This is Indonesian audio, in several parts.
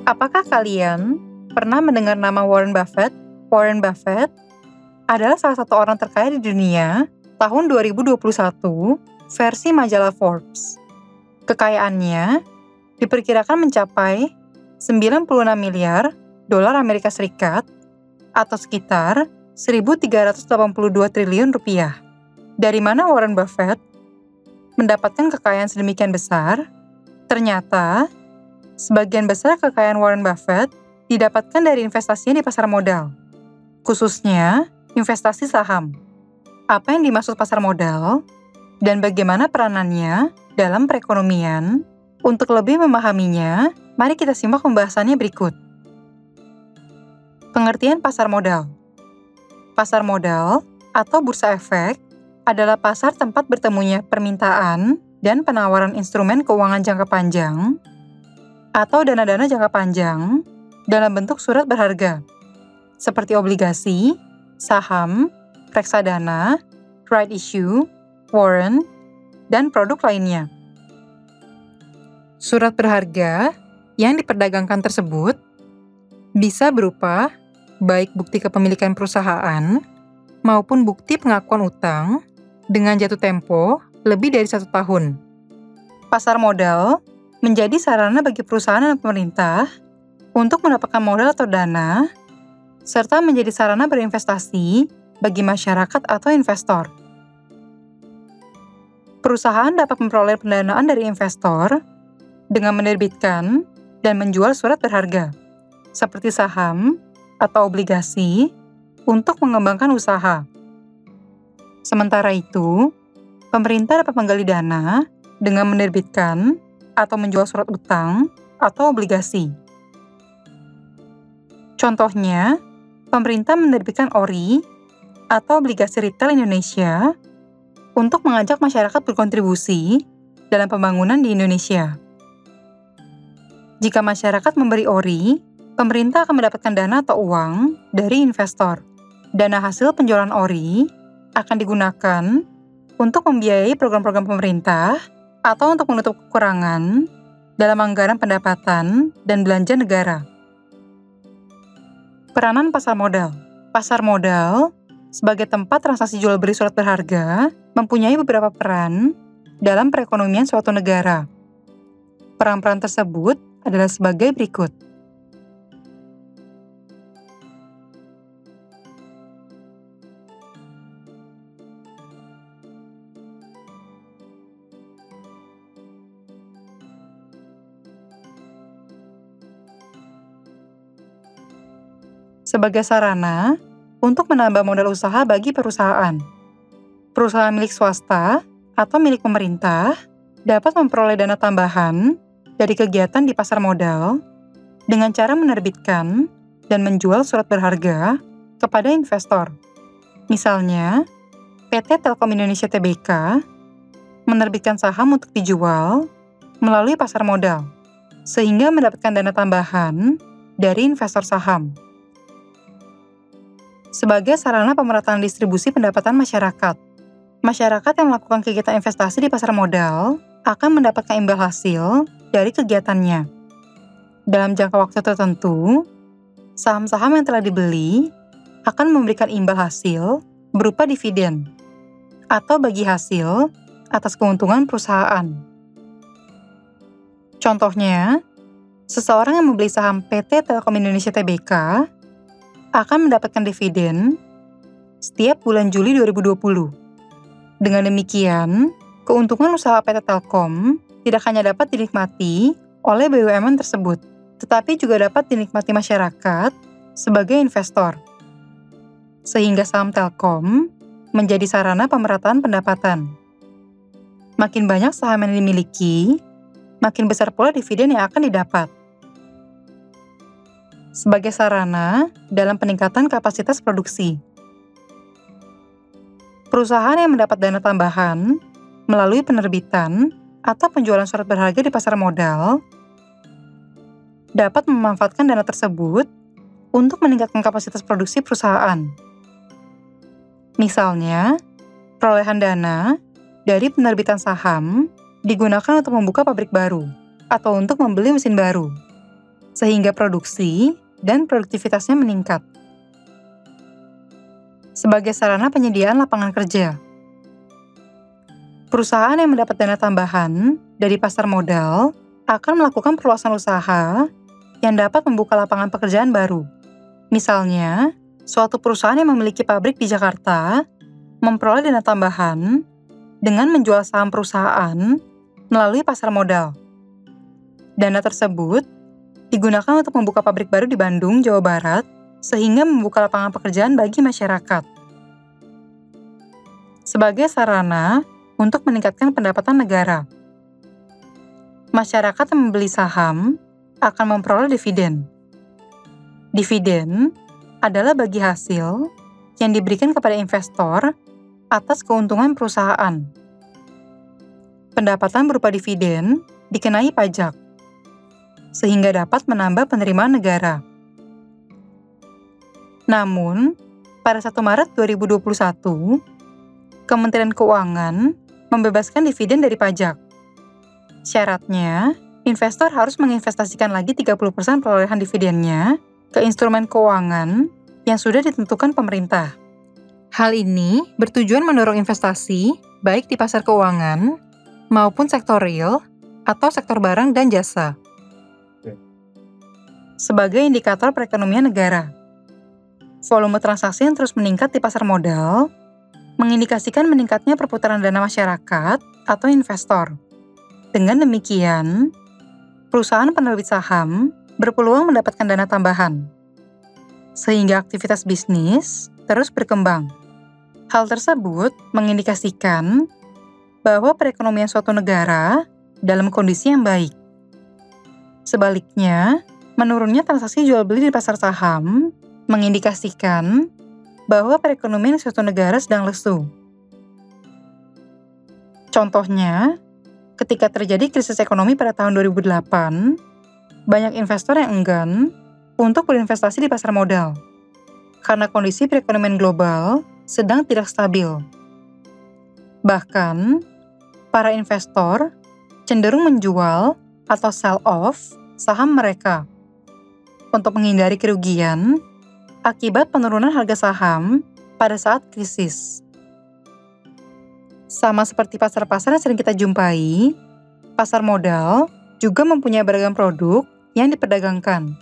Apakah kalian pernah mendengar nama Warren Buffett? Warren Buffett adalah salah satu orang terkaya di dunia tahun 2021 versi majalah Forbes. Kekayaannya diperkirakan mencapai 96 miliar dolar Amerika Serikat atau sekitar 1.382 triliun rupiah. Dari mana Warren Buffett mendapatkan kekayaan sedemikian besar? Ternyata, sebagian besar kekayaan Warren Buffett didapatkan dari investasinya di pasar modal, khususnya investasi saham. Apa yang dimaksud pasar modal, dan bagaimana peranannya dalam perekonomian? Untuk lebih memahaminya, mari kita simak pembahasannya berikut. Pengertian pasar modal. Pasar modal atau bursa efek adalah pasar tempat bertemunya permintaan dan penawaran instrumen keuangan jangka panjang atau dana-dana jangka panjang dalam bentuk surat berharga, seperti obligasi, saham, reksadana, right issue, warrant, dan produk lainnya. Surat berharga yang diperdagangkan tersebut bisa berupa baik bukti kepemilikan perusahaan maupun bukti pengakuan utang dengan jatuh tempo lebih dari 1 tahun. Pasar modal menjadi sarana bagi perusahaan dan pemerintah untuk mendapatkan modal atau dana, serta menjadi sarana berinvestasi bagi masyarakat atau investor. Perusahaan dapat memperoleh pendanaan dari investor dengan menerbitkan dan menjual surat berharga, seperti saham atau obligasi, untuk mengembangkan usaha. Sementara itu, pemerintah dapat menggali dana dengan menerbitkan atau menjual surat utang atau obligasi. Contohnya, pemerintah menerbitkan ORI atau obligasi retail Indonesia untuk mengajak masyarakat berkontribusi dalam pembangunan di Indonesia. Jika masyarakat memberi ORI, pemerintah akan mendapatkan dana atau uang dari investor. Dana hasil penjualan ORI akan digunakan untuk membiayai program-program pemerintah atau untuk menutup kekurangan dalam anggaran pendapatan dan belanja negara. Peranan pasar modal. Pasar modal sebagai tempat transaksi jual beli surat berharga mempunyai beberapa peran dalam perekonomian suatu negara. Peran-peran tersebut adalah sebagai berikut. Sebagai sarana untuk menambah modal usaha bagi perusahaan. Perusahaan milik swasta atau milik pemerintah dapat memperoleh dana tambahan dari kegiatan di pasar modal dengan cara menerbitkan dan menjual surat berharga kepada investor. Misalnya, PT Telkom Indonesia Tbk menerbitkan saham untuk dijual melalui pasar modal, sehingga mendapatkan dana tambahan dari investor saham. Sebagai sarana pemerataan distribusi pendapatan masyarakat. Masyarakat yang melakukan kegiatan investasi di pasar modal akan mendapatkan imbal hasil dari kegiatannya. Dalam jangka waktu tertentu, saham-saham yang telah dibeli akan memberikan imbal hasil berupa dividen atau bagi hasil atas keuntungan perusahaan. Contohnya, seseorang yang membeli saham PT Telkom Indonesia Tbk akan mendapatkan dividen setiap bulan Juli 2020. Dengan demikian, keuntungan usaha PT Telkom tidak hanya dapat dinikmati oleh BUMN tersebut, tetapi juga dapat dinikmati masyarakat sebagai investor. Sehingga saham Telkom menjadi sarana pemerataan pendapatan. Makin banyak saham yang dimiliki, makin besar pula dividen yang akan didapat. Sebagai sarana dalam peningkatan kapasitas produksi. Perusahaan yang mendapat dana tambahan melalui penerbitan atau penjualan surat berharga di pasar modal dapat memanfaatkan dana tersebut untuk meningkatkan kapasitas produksi perusahaan. Misalnya, perolehan dana dari penerbitan saham digunakan untuk membuka pabrik baru atau untuk membeli mesin baru. sehingga produksi dan produktivitasnya meningkat. Sebagai sarana penyediaan lapangan kerja, perusahaan yang mendapat dana tambahan dari pasar modal akan melakukan perluasan usaha yang dapat membuka lapangan pekerjaan baru. Misalnya, suatu perusahaan yang memiliki pabrik di Jakarta memperoleh dana tambahan dengan menjual saham perusahaan melalui pasar modal. Dana tersebut digunakan untuk membuka pabrik baru di Bandung, Jawa Barat, sehingga membuka lapangan pekerjaan bagi masyarakat. Sebagai sarana untuk meningkatkan pendapatan negara, masyarakat yang membeli saham akan memperoleh dividen. Dividen adalah bagi hasil yang diberikan kepada investor atas keuntungan perusahaan. Pendapatan berupa dividen dikenai pajak, sehingga dapat menambah penerimaan negara. Namun, pada 1 Maret 2021, Kementerian Keuangan membebaskan dividen dari pajak. Syaratnya, investor harus menginvestasikan lagi 30% perolehan dividennya ke instrumen keuangan yang sudah ditentukan pemerintah. Hal ini bertujuan mendorong investasi baik di pasar keuangan maupun sektor real atau sektor barang dan jasa. Sebagai indikator perekonomian negara, volume transaksi yang terus meningkat di pasar modal mengindikasikan meningkatnya perputaran dana masyarakat atau investor. Dengan demikian, perusahaan penerbit saham berpeluang mendapatkan dana tambahan, sehingga aktivitas bisnis terus berkembang. Hal tersebut mengindikasikan bahwa perekonomian suatu negara dalam kondisi yang baik. Sebaliknya, menurunnya transaksi jual beli di pasar saham mengindikasikan bahwa perekonomian suatu negara sedang lesu. Contohnya, ketika terjadi krisis ekonomi pada tahun 2008, banyak investor yang enggan untuk berinvestasi di pasar modal karena kondisi perekonomian global sedang tidak stabil. Bahkan, para investor cenderung menjual atau sell off saham mereka untuk menghindari kerugian akibat penurunan harga saham pada saat krisis. Sama seperti pasar-pasar yang sering kita jumpai, pasar modal juga mempunyai beragam produk yang diperdagangkan,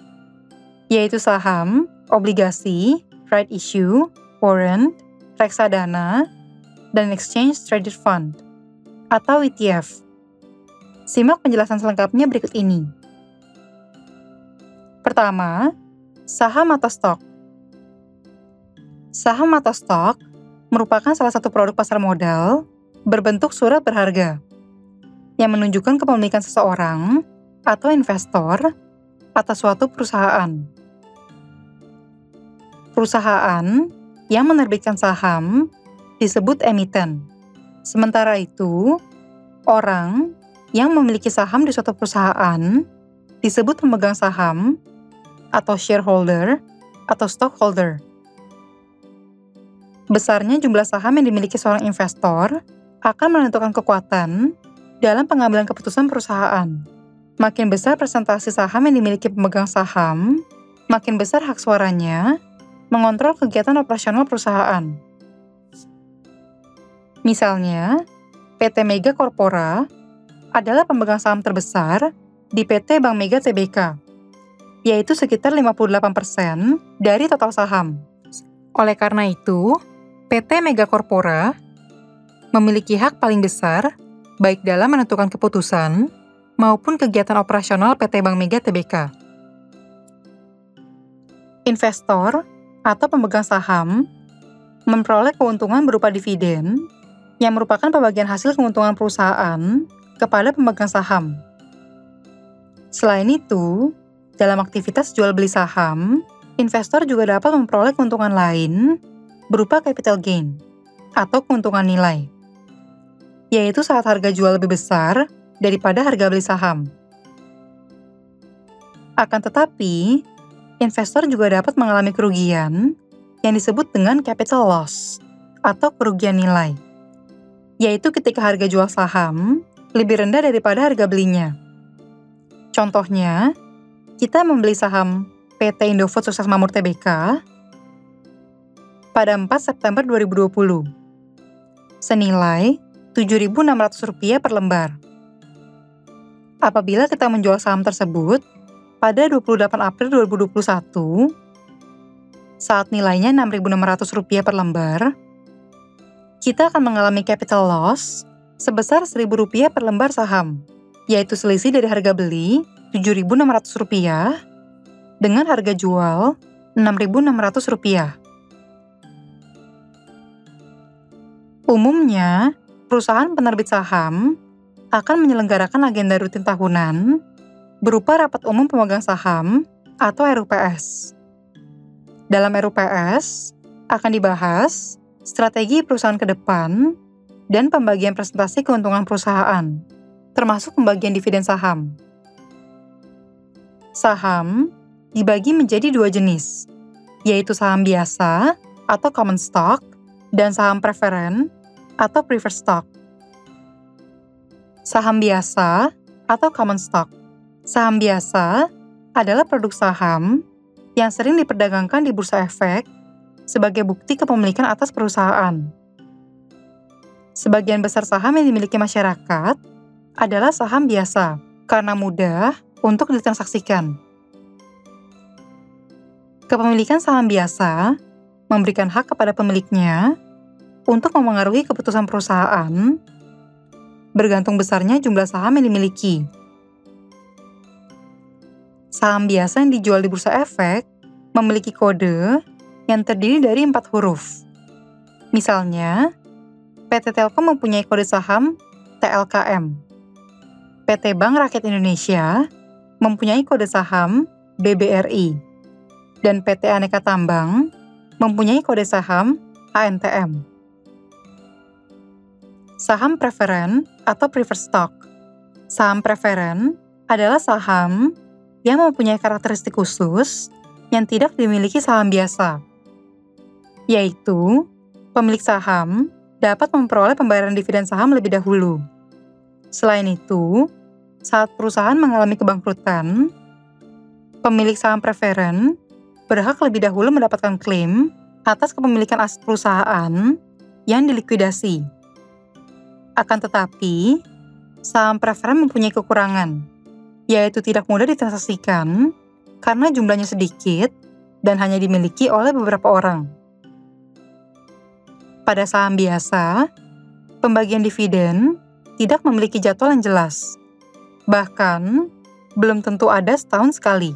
yaitu saham, obligasi, right issue, warrant, reksadana, dan exchange traded fund, atau ETF. Simak penjelasan selengkapnya berikut ini. Pertama, saham atau stok. Saham atau stok merupakan salah satu produk pasar modal berbentuk surat berharga yang menunjukkan kepemilikan seseorang atau investor atas suatu perusahaan. Perusahaan yang menerbitkan saham disebut emiten. Sementara itu, orang yang memiliki saham di suatu perusahaan disebut pemegang saham atau shareholder atau stockholder. Besarnya jumlah saham yang dimiliki seorang investor akan menentukan kekuatan dalam pengambilan keputusan perusahaan. Makin besar presentasi saham yang dimiliki pemegang saham, makin besar hak suaranya mengontrol kegiatan operasional perusahaan. Misalnya, PT Mega Corpora adalah pemegang saham terbesar di PT Bank Mega Tbk, yaitu sekitar 58% dari total saham. Oleh karena itu, PT Mega Corpora memiliki hak paling besar baik dalam menentukan keputusan maupun kegiatan operasional PT Bank Mega Tbk. Investor atau pemegang saham memperoleh keuntungan berupa dividen yang merupakan pembagian hasil keuntungan perusahaan kepada pemegang saham. Selain itu, dalam aktivitas jual beli saham, investor juga dapat memperoleh keuntungan lain berupa capital gain atau keuntungan nilai, yaitu saat harga jual lebih besar daripada harga beli saham. Akan tetapi, investor juga dapat mengalami kerugian yang disebut dengan capital loss atau kerugian nilai, yaitu ketika harga jual saham lebih rendah daripada harga belinya. Contohnya, Kita membeli saham PT Indofood Sukses Makmur Tbk pada 4 September 2020, senilai Rp7.600 per lembar. Apabila kita menjual saham tersebut pada 28 April 2021, saat nilainya Rp6.600 per lembar, kita akan mengalami capital loss sebesar Rp1.000 per lembar saham, yaitu selisih dari harga beli Rp7.600 dengan harga jual Rp6.600. Umumnya, perusahaan penerbit saham akan menyelenggarakan agenda rutin tahunan berupa rapat umum pemegang saham atau RUPS. Dalam RUPS akan dibahas strategi perusahaan ke depan dan pembagian presentasi keuntungan perusahaan, termasuk pembagian dividen saham. Saham dibagi menjadi dua jenis, yaitu saham biasa atau common stock dan saham preferen atau preferred stock. Saham biasa atau common stock. Saham biasa adalah produk saham yang sering diperdagangkan di bursa efek sebagai bukti kepemilikan atas perusahaan. Sebagian besar saham yang dimiliki masyarakat adalah saham biasa karena mudah untuk ditransaksikan. Kepemilikan saham biasa memberikan hak kepada pemiliknya untuk memengaruhi keputusan perusahaan bergantung besarnya jumlah saham yang dimiliki. Saham biasa yang dijual di bursa efek memiliki kode yang terdiri dari 4 huruf. Misalnya, PT Telkom mempunyai kode saham TLKM. PT Bank Rakyat Indonesia mempunyai kode saham BBRI. Dan PT Aneka Tambang mempunyai kode saham ANTM. Saham preferen atau preferred stock. Saham preferen adalah saham yang mempunyai karakteristik khusus yang tidak dimiliki saham biasa, yaitu pemilik saham dapat memperoleh pembayaran dividen saham lebih dahulu. Selain itu, saat perusahaan mengalami kebangkrutan, pemilik saham preferen berhak lebih dahulu mendapatkan klaim atas kepemilikan aset perusahaan yang dilikuidasi. Akan tetapi, saham preferen mempunyai kekurangan, yaitu tidak mudah ditransaksikan karena jumlahnya sedikit dan hanya dimiliki oleh beberapa orang. Pada saham biasa, pembagian dividen tidak memiliki jadwal yang jelas. Bahkan, belum tentu ada setahun sekali.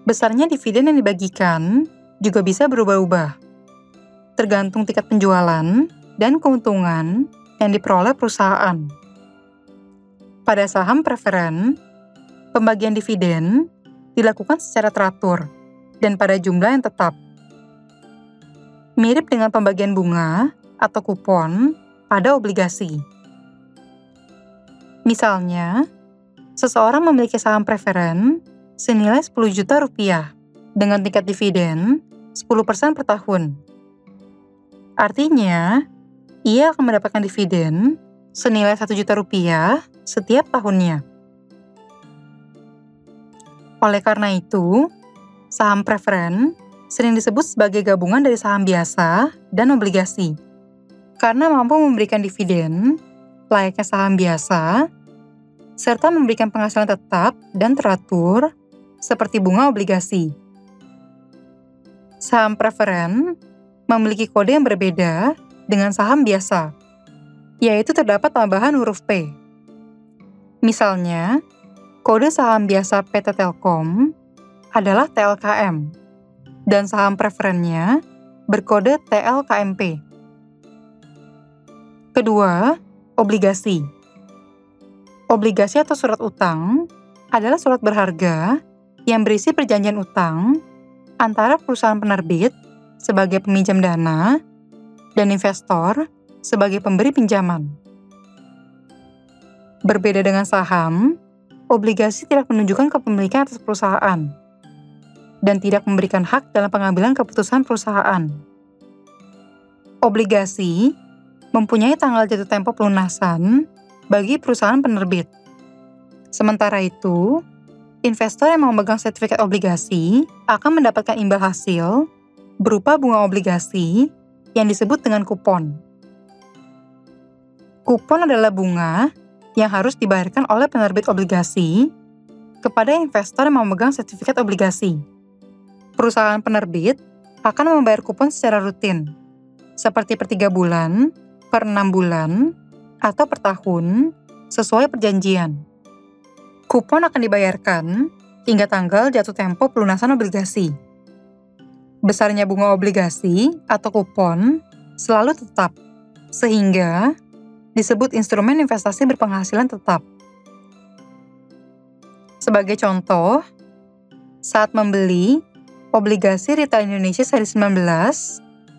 Besarnya dividen yang dibagikan juga bisa berubah-ubah, tergantung tingkat penjualan dan keuntungan yang diperoleh perusahaan. Pada saham preferen, pembagian dividen dilakukan secara teratur dan pada jumlah yang tetap. Mirip dengan pembagian bunga atau kupon pada obligasi. Misalnya, seseorang memiliki saham preferen senilai Rp10 juta dengan tingkat dividen 10% per tahun. Artinya, ia akan mendapatkan dividen senilai Rp1 juta setiap tahunnya. Oleh karena itu, saham preferen sering disebut sebagai gabungan dari saham biasa dan obligasi, karena mampu memberikan dividen layaknya saham biasa, serta memberikan penghasilan tetap dan teratur seperti bunga obligasi. Saham preferen memiliki kode yang berbeda dengan saham biasa, yaitu terdapat tambahan huruf P. Misalnya, kode saham biasa PT Telkom adalah TLKM, dan saham preferennya berkode TLKMP. Kedua, obligasi. Obligasi atau surat utang adalah surat berharga yang berisi perjanjian utang antara perusahaan penerbit sebagai peminjam dana dan investor sebagai pemberi pinjaman. Berbeda dengan saham, obligasi tidak menunjukkan kepemilikan atas perusahaan dan tidak memberikan hak dalam pengambilan keputusan perusahaan. Obligasi mempunyai tanggal jatuh tempo pelunasan bagi perusahaan penerbit. Sementara itu, Investor yang memegang sertifikat obligasi akan mendapatkan imbal hasil berupa bunga obligasi yang disebut dengan kupon. Kupon adalah bunga yang harus dibayarkan oleh penerbit obligasi kepada investor yang memegang sertifikat obligasi. Perusahaan penerbit akan membayar kupon secara rutin, seperti per 3 bulan, per 6 bulan, atau per tahun, sesuai perjanjian. Kupon akan dibayarkan hingga tanggal jatuh tempo pelunasan obligasi. Besarnya bunga obligasi atau kupon selalu tetap, sehingga disebut instrumen investasi berpenghasilan tetap. Sebagai contoh, saat membeli obligasi retail Indonesia seri 19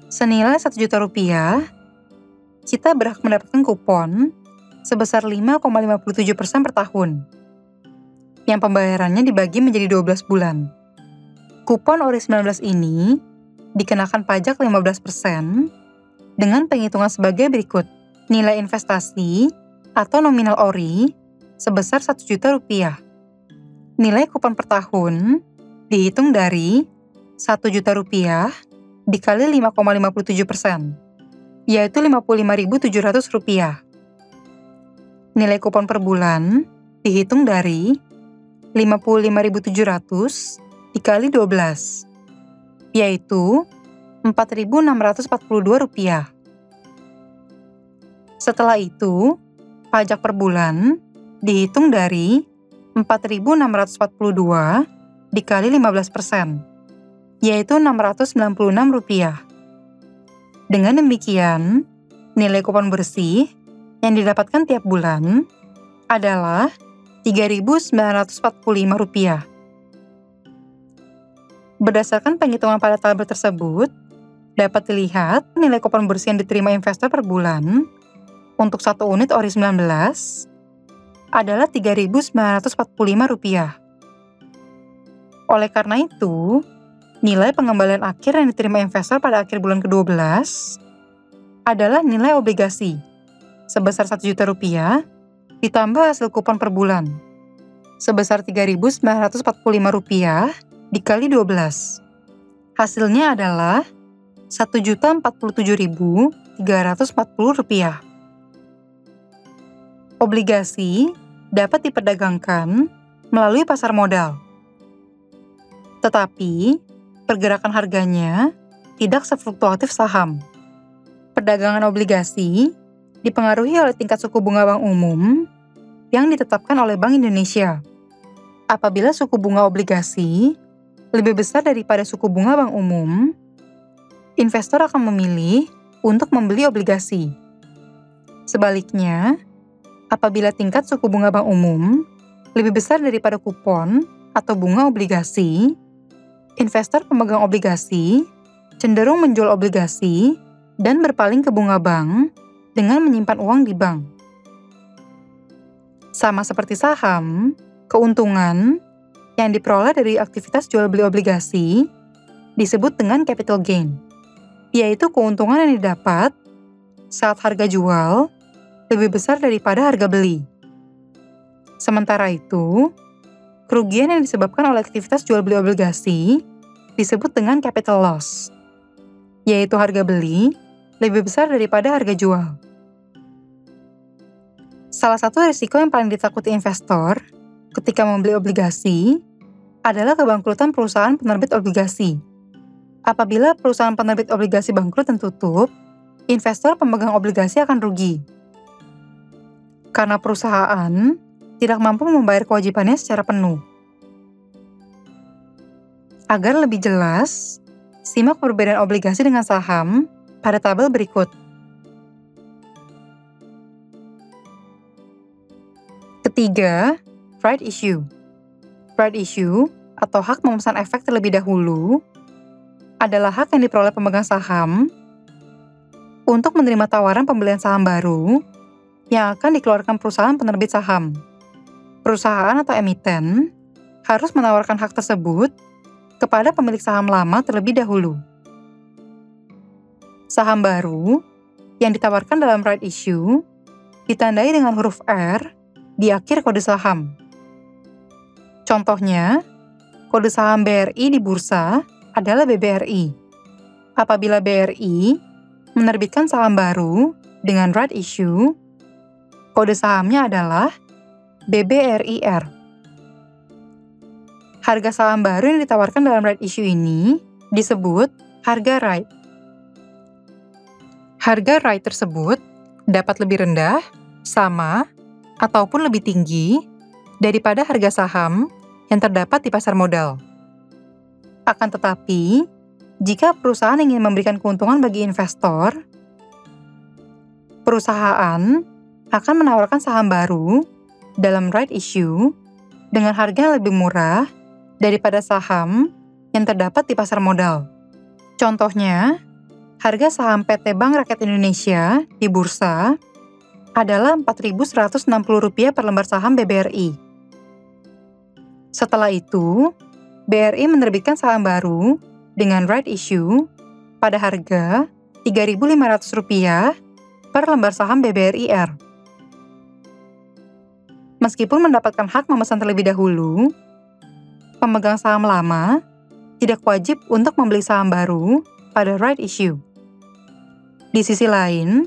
senilai Rp1 juta, kita berhak mendapatkan kupon sebesar 5,57% per tahun, yang pembayarannya dibagi menjadi 12 bulan. Kupon ORI 19 ini dikenakan pajak 15% dengan penghitungan sebagai berikut. Nilai investasi atau nominal ORI sebesar Rp1 juta. Nilai kupon per tahun dihitung dari Rp1 juta dikali 5,57%, yaitu Rp55.700. Nilai kupon per bulan dihitung dari Rp55.700 dikali 12, yaitu Rp4.642. Setelah itu, pajak per bulan dihitung dari Rp4.642 dikali 15%, yaitu Rp696. Dengan demikian, nilai kupon bersih yang didapatkan tiap bulan adalah Rp3.945. Berdasarkan penghitungan pada tabel tersebut, dapat dilihat nilai kupon bersih yang diterima investor per bulan untuk 1 unit ORI 19 adalah Rp3.945. Oleh karena itu, nilai pengembalian akhir yang diterima investor pada akhir bulan ke-12 adalah nilai obligasi sebesar Rp1 juta ditambah hasil kupon per bulan sebesar Rp3.945 dikali 12. Hasilnya adalah Rp1.047.340. Obligasi dapat diperdagangkan melalui pasar modal. Tetapi, pergerakan harganya tidak sefluktuatif saham. Perdagangan obligasi dipengaruhi oleh tingkat suku bunga bank umum yang ditetapkan oleh Bank Indonesia. Apabila suku bunga obligasi lebih besar daripada suku bunga bank umum, investor akan memilih untuk membeli obligasi. Sebaliknya, apabila tingkat suku bunga bank umum lebih besar daripada kupon atau bunga obligasi, investor pemegang obligasi cenderung menjual obligasi dan berpaling ke bunga bank dengan menyimpan uang di bank. Sama seperti saham, keuntungan yang diperoleh dari aktivitas jual beli obligasi disebut dengan capital gain, yaitu keuntungan yang didapat saat harga jual lebih besar daripada harga beli. Sementara itu, kerugian yang disebabkan oleh aktivitas jual beli obligasi disebut dengan capital loss, yaitu harga beli lebih besar daripada harga jual. Salah satu risiko yang paling ditakuti investor ketika membeli obligasi adalah kebangkrutan perusahaan penerbit obligasi. Apabila perusahaan penerbit obligasi bangkrut dan tutup, investor pemegang obligasi akan rugi. Karena perusahaan tidak mampu membayar kewajibannya secara penuh. Agar lebih jelas, simak perbedaan obligasi dengan saham pada tabel berikut. Ketiga, right issue. Right issue atau hak memesan efek terlebih dahulu adalah hak yang diperoleh pemegang saham untuk menerima tawaran pembelian saham baru yang akan dikeluarkan perusahaan penerbit saham. Perusahaan atau emiten harus menawarkan hak tersebut kepada pemilik saham lama terlebih dahulu. Saham baru yang ditawarkan dalam right issue ditandai dengan huruf R di akhir kode saham. Contohnya, kode saham BRI di bursa adalah BBRI. Apabila BRI menerbitkan saham baru dengan right issue, kode sahamnya adalah BBRIR. Harga saham baru yang ditawarkan dalam right issue ini disebut harga right. Harga right tersebut dapat lebih rendah, sama, ataupun lebih tinggi daripada harga saham yang terdapat di pasar modal. Akan tetapi, jika perusahaan ingin memberikan keuntungan bagi investor, perusahaan akan menawarkan saham baru dalam right issue dengan harga yang lebih murah daripada saham yang terdapat di pasar modal. Contohnya, harga saham PT Bank Rakyat Indonesia di bursa adalah Rp4.160 per lembar saham BBRI. Setelah itu, BRI menerbitkan saham baru dengan right issue pada harga Rp3.500 per lembar saham BBRIR. Meskipun mendapatkan hak memesan terlebih dahulu, pemegang saham lama tidak wajib untuk membeli saham baru pada right issue. Di sisi lain,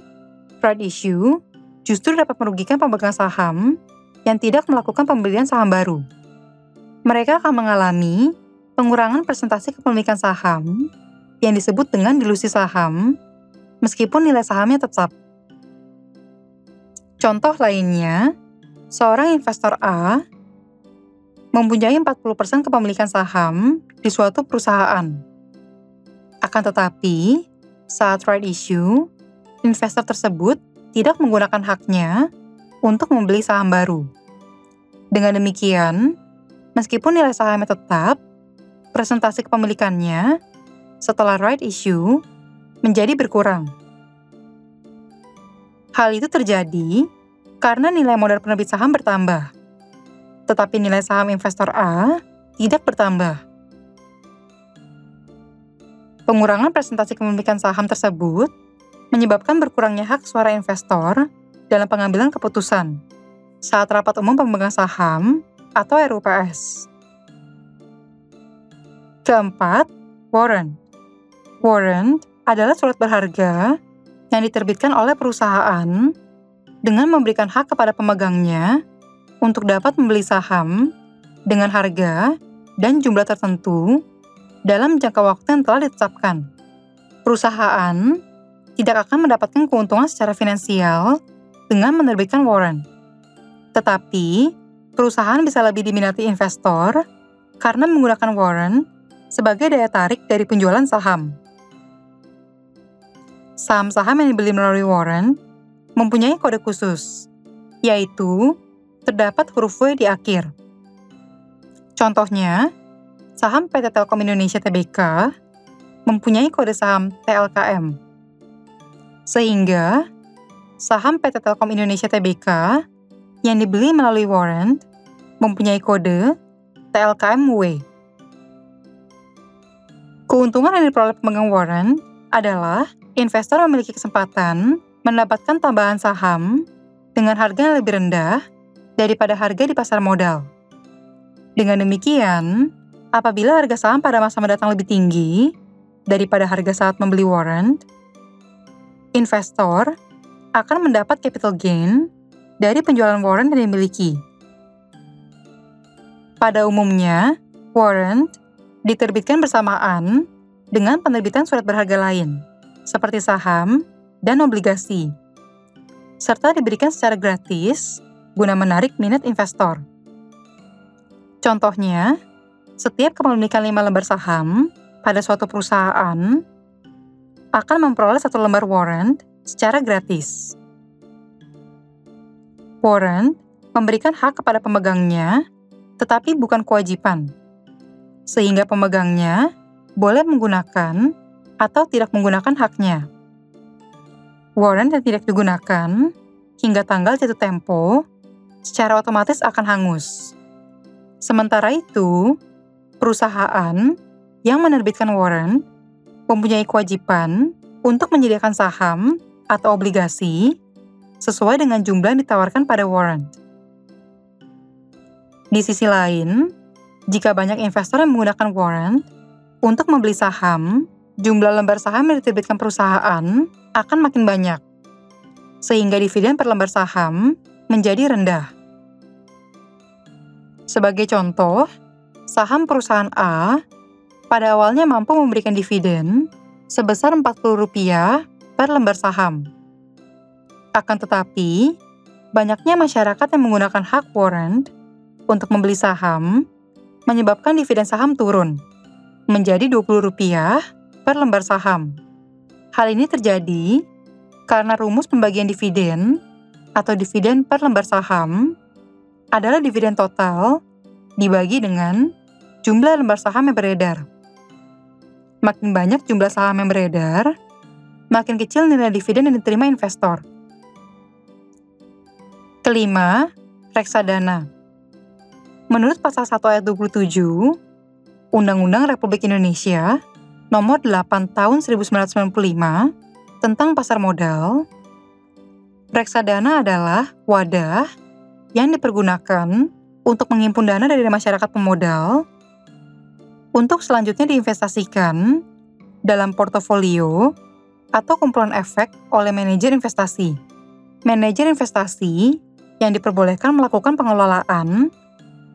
right issue justru dapat merugikan pemegang saham yang tidak melakukan pembelian saham baru. Mereka akan mengalami pengurangan persentase kepemilikan saham yang disebut dengan dilusi saham, meskipun nilai sahamnya tetap. Contoh lainnya, seorang investor A mempunyai 40% kepemilikan saham di suatu perusahaan. Akan tetapi, saat right issue, investor tersebut tidak menggunakan haknya untuk membeli saham baru. Dengan demikian, meskipun nilai sahamnya tetap, presentasi kepemilikannya setelah right issue menjadi berkurang. Hal itu terjadi karena nilai modal penerbit saham bertambah, tetapi nilai saham investor A tidak bertambah. Pengurangan presentasi kepemilikan saham tersebut menyebabkan berkurangnya hak suara investor dalam pengambilan keputusan saat rapat umum pemegang saham atau RUPS. Keempat, warrant. Warrant adalah surat berharga yang diterbitkan oleh perusahaan dengan memberikan hak kepada pemegangnya untuk dapat membeli saham dengan harga dan jumlah tertentu dalam jangka waktu yang telah ditetapkan. Perusahaan tidak akan mendapatkan keuntungan secara finansial dengan menerbitkan warrant. Tetapi, perusahaan bisa lebih diminati investor karena menggunakan warrant sebagai daya tarik dari penjualan saham. Saham-saham yang dibeli melalui warrant mempunyai kode khusus, yaitu terdapat huruf W di akhir. Contohnya, saham PT Telkom Indonesia Tbk mempunyai kode saham TLKM. Sehingga, saham PT Telkom Indonesia Tbk yang dibeli melalui warrant mempunyai kode TLKMW. Keuntungan yang diperoleh pemegang warrant adalah investor memiliki kesempatan mendapatkan tambahan saham dengan harga yang lebih rendah daripada harga di pasar modal. Dengan demikian, apabila harga saham pada masa mendatang lebih tinggi daripada harga saat membeli warrant, investor akan mendapat capital gain dari penjualan warrant yang dimiliki. Pada umumnya, warrant diterbitkan bersamaan dengan penerbitan surat berharga lain, seperti saham dan obligasi, serta diberikan secara gratis guna menarik minat investor. Contohnya, setiap kepemilikan 5 lembar saham pada suatu perusahaan akan memperoleh 1 lembar warrant secara gratis. Warrant memberikan hak kepada pemegangnya, tetapi bukan kewajiban, sehingga pemegangnya boleh menggunakan atau tidak menggunakan haknya. Warrant yang tidak digunakan hingga tanggal jatuh tempo secara otomatis akan hangus. Sementara itu, perusahaan yang menerbitkan warrant mempunyai kewajiban untuk menyediakan saham atau obligasi sesuai dengan jumlah yang ditawarkan pada warrant. Di sisi lain, Jika banyak investor yang menggunakan warrant untuk membeli saham, jumlah lembar saham yang diterbitkan perusahaan akan makin banyak, sehingga dividen per lembar saham menjadi rendah. Sebagai contoh, saham perusahaan A pada awalnya mampu memberikan dividen sebesar Rp40 per lembar saham. Akan tetapi, banyaknya masyarakat yang menggunakan hak warrant untuk membeli saham menyebabkan dividen saham turun menjadi Rp20 per lembar saham. Hal ini terjadi karena rumus pembagian dividen atau dividen per lembar saham adalah dividen total dibagi dengan jumlah lembar saham yang beredar. Makin banyak jumlah saham yang beredar, makin kecil nilai dividen yang diterima investor. Kelima, reksadana. Menurut pasal 1 ayat 27, Undang-Undang Republik Indonesia Nomor 8 Tahun 1995 tentang pasar modal, reksadana adalah wadah yang dipergunakan untuk menghimpun dana dari masyarakat pemodal untuk selanjutnya diinvestasikan dalam portofolio atau kumpulan efek oleh manajer investasi. Manajer investasi yang diperbolehkan melakukan pengelolaan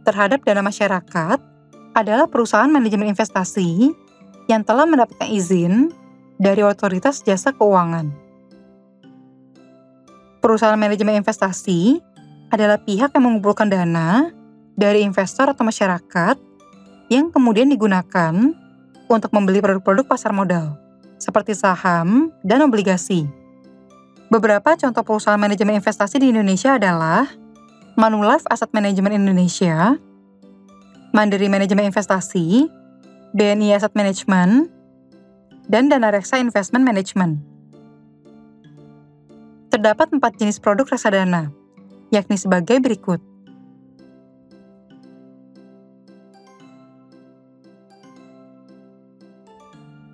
terhadap dana masyarakat adalah perusahaan manajemen investasi yang telah mendapatkan izin dari otoritas jasa keuangan. Perusahaan manajemen investasi adalah pihak yang mengumpulkan dana dari investor atau masyarakat yang kemudian digunakan untuk membeli produk-produk pasar modal, seperti saham dan obligasi. Beberapa contoh perusahaan manajemen investasi di Indonesia adalah Manulife Asset Management Indonesia, Mandiri Manajemen Investasi, BNI Asset Management, dan Danareksa Investment Management. Terdapat 4 jenis produk reksadana, yakni sebagai berikut.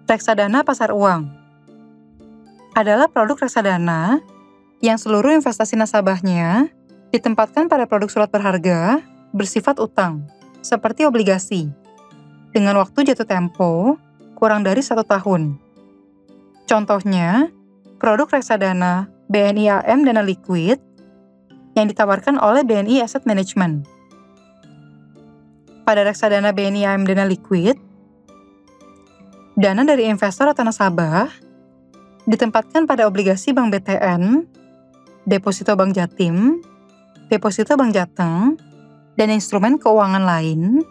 Reksadana pasar uang adalah produk reksadana yang seluruh investasi nasabahnya ditempatkan pada produk surat berharga bersifat utang, seperti obligasi, dengan waktu jatuh tempo kurang dari 1 tahun. Contohnya, produk reksadana BNI AM Dana Liquid yang ditawarkan oleh BNI Asset Management. Pada reksadana BNI AM Dana Liquid, dana dari investor atau nasabah ditempatkan pada obligasi Bank BTN, deposito Bank Jatim, deposito Bank Jateng, dan instrumen keuangan lain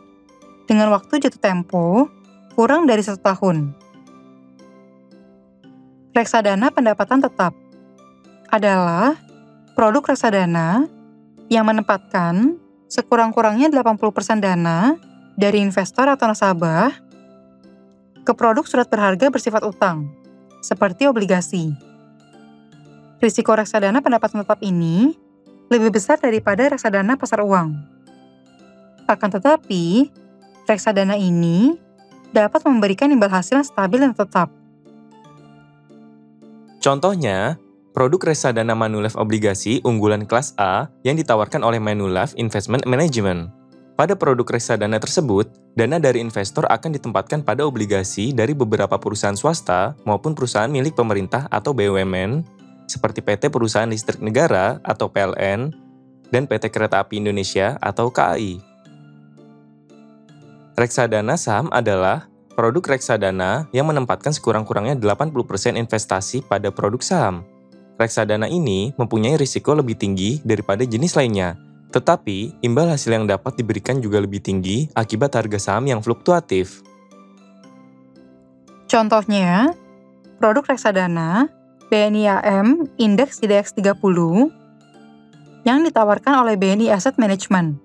dengan waktu jatuh tempo kurang dari 1 tahun. Reksadana pendapatan tetap adalah produk reksadana yang menempatkan sekurang-kurangnya 80% dana dari investor atau nasabah ke produk surat berharga bersifat utang, seperti obligasi. Risiko reksadana pendapatan tetap ini lebih besar daripada reksadana pasar uang. Akan tetapi, reksadana ini dapat memberikan imbal hasil yang stabil dan tetap. Contohnya, produk reksadana Manulife Obligasi unggulan kelas A yang ditawarkan oleh Manulife Investment Management. Pada produk reksadana tersebut, dana dari investor akan ditempatkan pada obligasi dari beberapa perusahaan swasta maupun perusahaan milik pemerintah atau BUMN, seperti PT Perusahaan Listrik Negara atau PLN, dan PT Kereta Api Indonesia atau KAI. Reksadana saham adalah produk reksadana yang menempatkan sekurang-kurangnya 80% investasi pada produk saham. Reksadana ini mempunyai risiko lebih tinggi daripada jenis lainnya, tetapi imbal hasil yang dapat diberikan juga lebih tinggi akibat harga saham yang fluktuatif. Contohnya, produk reksadana BNI AM Indeks IDX 30 yang ditawarkan oleh BNI Asset Management.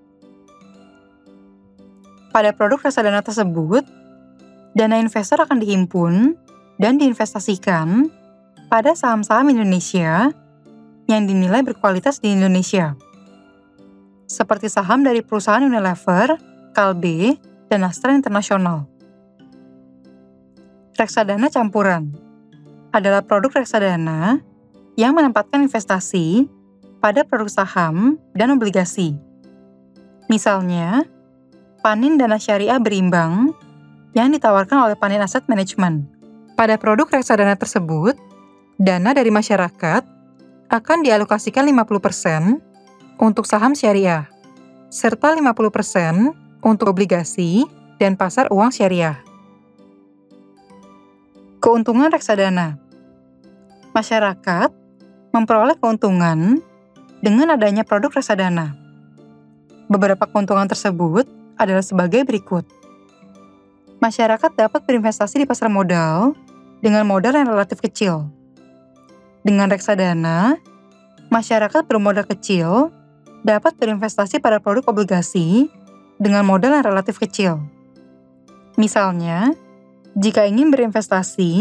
Pada produk reksadana tersebut, dana investor akan dihimpun dan diinvestasikan pada saham-saham Indonesia yang dinilai berkualitas di Indonesia, seperti saham dari perusahaan Unilever, Kalbe, dan Astra International. Reksadana campuran adalah produk reksadana yang menempatkan investasi pada produk saham dan obligasi. Misalnya, Panin dana syariah berimbang yang ditawarkan oleh Panin Asset Management. Pada produk reksadana tersebut, dana dari masyarakat akan dialokasikan 50% untuk saham syariah, serta 50% untuk obligasi dan pasar uang syariah. Keuntungan reksadana. Masyarakat memperoleh keuntungan dengan adanya produk reksadana. Beberapa keuntungan tersebut adalah sebagai berikut. Masyarakat dapat berinvestasi di pasar modal dengan modal yang relatif kecil. Dengan reksadana, masyarakat bermodal kecil dapat berinvestasi pada produk obligasi dengan modal yang relatif kecil. Misalnya, jika ingin berinvestasi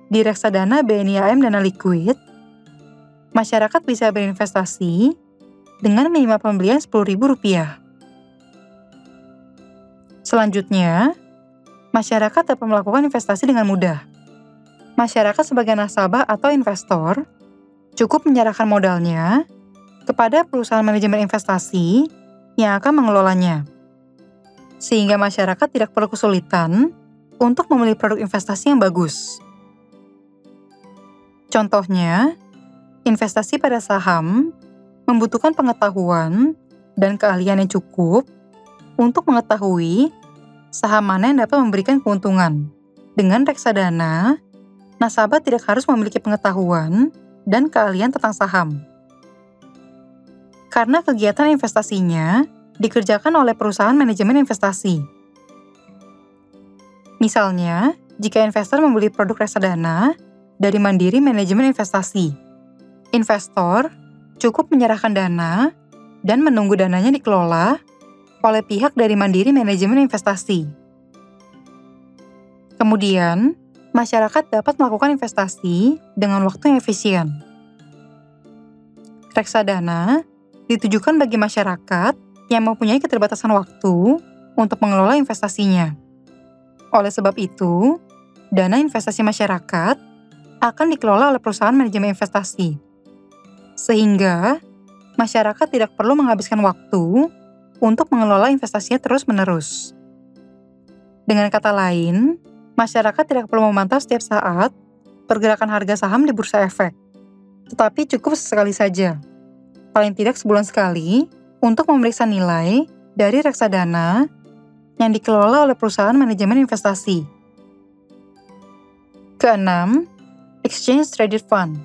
di reksadana BNI AM Dana Likuid, masyarakat bisa berinvestasi dengan minimal pembelian Rp10.000. Selanjutnya, masyarakat dapat melakukan investasi dengan mudah. Masyarakat sebagai nasabah atau investor cukup menyerahkan modalnya kepada perusahaan manajemen investasi yang akan mengelolanya, sehingga masyarakat tidak perlu kesulitan untuk memilih produk investasi yang bagus. Contohnya, investasi pada saham membutuhkan pengetahuan dan keahlian yang cukup untuk mengetahui saham mana yang dapat memberikan keuntungan. Dengan reksadana, nasabah tidak harus memiliki pengetahuan dan keahlian tentang saham, karena kegiatan investasinya dikerjakan oleh perusahaan manajemen investasi. Misalnya, jika investor membeli produk reksadana dari Mandiri Manajemen Investasi, investor cukup menyerahkan dana dan menunggu dananya dikelola oleh pihak dari Mandiri Manajemen Investasi. Kemudian, masyarakat dapat melakukan investasi dengan waktu yang efisien. Reksadana ditujukan bagi masyarakat yang mempunyai keterbatasan waktu untuk mengelola investasinya. Oleh sebab itu, dana investasi masyarakat akan dikelola oleh perusahaan manajemen investasi, sehingga masyarakat tidak perlu menghabiskan waktu untuk mengelola investasinya terus-menerus. Dengan kata lain, masyarakat tidak perlu memantau setiap saat pergerakan harga saham di bursa efek, tetapi cukup sesekali saja, paling tidak sebulan sekali, untuk memeriksa nilai dari reksadana yang dikelola oleh perusahaan manajemen investasi. Keenam, Exchange Traded Fund.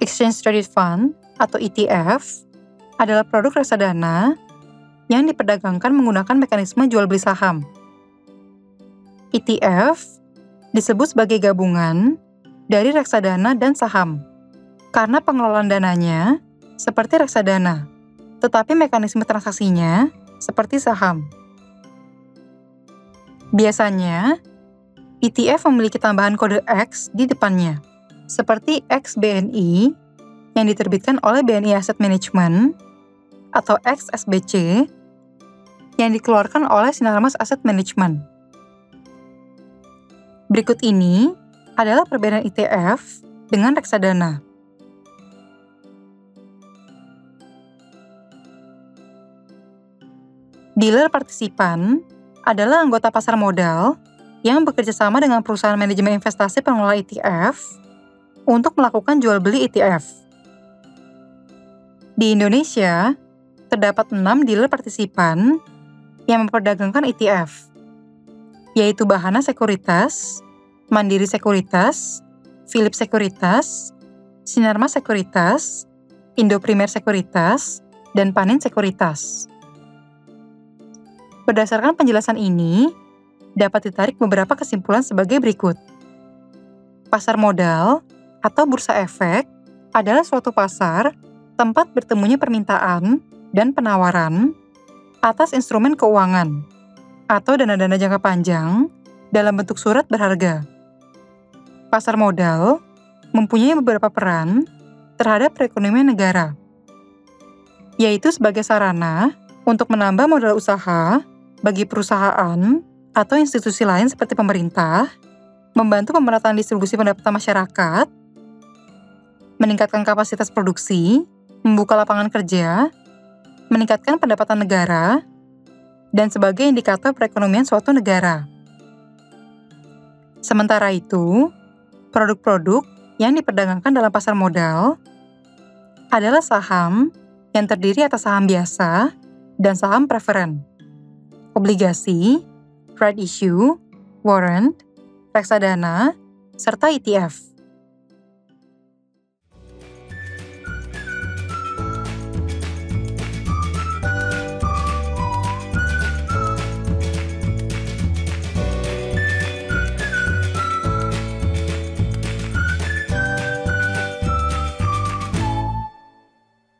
Exchange Traded Fund atau ETF adalah produk reksadana yang diperdagangkan menggunakan mekanisme jual beli saham. ETF disebut sebagai gabungan dari reksadana dan saham karena pengelolaan dananya seperti reksadana, tetapi mekanisme transaksinya seperti saham. Biasanya, ETF memiliki tambahan kode X di depannya, seperti XBNI yang diterbitkan oleh BNI Asset Management atau XSBC yang dikeluarkan oleh Sinarmas Asset Management. Berikut ini adalah perbedaan ETF dengan reksadana. Dealer partisipan adalah anggota pasar modal yang bekerja sama dengan perusahaan manajemen investasi pengelola ETF untuk melakukan jual beli ETF. Di Indonesia, terdapat 6 dealer partisipan yang memperdagangkan ETF, yaitu Bahana Sekuritas, Mandiri Sekuritas, Philips Sekuritas, Sinarmas Sekuritas, Indo Primer Sekuritas, dan Panin Sekuritas. Berdasarkan penjelasan ini, dapat ditarik beberapa kesimpulan sebagai berikut. Pasar modal atau bursa efek adalah suatu pasar tempat bertemunya permintaan dan penawaran atas instrumen keuangan atau dana-dana jangka panjang dalam bentuk surat berharga. Pasar modal mempunyai beberapa peran terhadap perekonomian negara, yaitu sebagai sarana untuk menambah modal usaha bagi perusahaan atau institusi lain seperti pemerintah, membantu pemerataan distribusi pendapatan masyarakat, meningkatkan kapasitas produksi, membuka lapangan kerja, meningkatkan pendapatan negara, dan sebagai indikator perekonomian suatu negara. Sementara itu, produk-produk yang diperdagangkan dalam pasar modal adalah saham yang terdiri atas saham biasa dan saham preferen, obligasi, right issue, warrant, reksadana, serta ETF.